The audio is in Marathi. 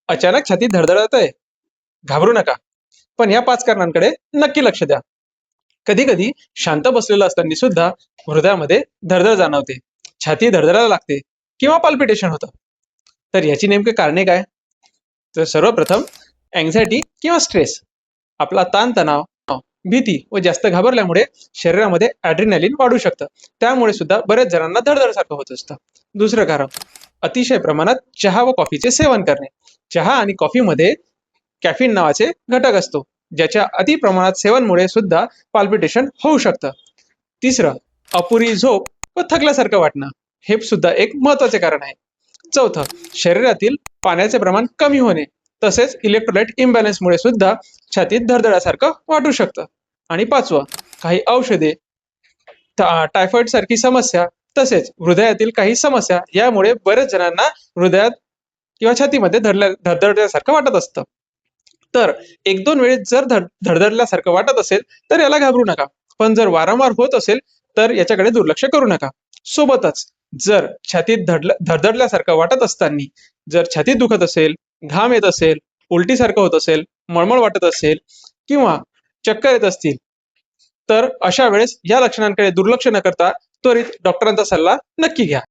अचानक छातीत धडधडत आहे, घाबरू नका. पण या 5 कारणांकडे नक्की लक्ष द्या. कधी कधी शांत बसलेलं असताना सुद्धा हृदयामध्ये धडधड जाणवते, छाती धडधडायला लागते किंवा पाल्पिटेशन होतं. तर याची नेमकी कारणे काय? तर सर्वप्रथम अँझायटी किंवा स्ट्रेस, आपला ताणतणाव, भीती व जास्त घाबरल्यामुळे शरीरामध्ये ॲड्रिनालिन वाढू शकतं. त्यामुळे सुद्धा बऱ्याच जणांना धडधडसारखं होत असतं. दुसरं कारण, अतिशय प्रमाणात चहा व कॉफीचे सेवन करणे. चहा आणि कॉफीमध्ये कॅफीन नावाचे घटक असतो, ज्याच्या अति प्रमाणात सेवनमुळे सुद्धा पाल्पिटेशन होऊ शकतं. तिसरं, अपुरी झोप व थकल्यासारखं वाटणं, हे सुद्धा एक महत्वाचे कारण आहे. चौथं, शरीरातील पाण्याचे प्रमाण कमी होणे, तसेच इलेक्ट्रोलाइट इम्बॅलन्समुळे सुद्धा छातीत धडधडासारखं वाटू शकतं. आणि पाचवं, काही औषधे, टायफॉइड सारखी समस्या, तसेच हृदयातील काही समस्या, यामुळे बरेच जणांना हृदयात किंवा छातीमध्ये धडधडल्यासारखं वाटत असतं. तर एक दोन वेळेस जर धडधडल्यासारखं वाटत असेल तर याला घाबरू नका. पण जर वारंवार होत असेल तर याच्याकडे दुर्लक्ष करू नका. सोबतच जर छातीत धडधडल्यासारखं वाटत असताना जर छातीत दुखत असेल, घाम येत असेल, उलटीसारखं होत असेल, मळमळ वाटत असेल किंवा चक्कर येत असतील, तर अशा वेळेस या लक्षणांकडे दुर्लक्ष न करता त्वरित डॉक्टरांचा सल्ला नक्की घ्या.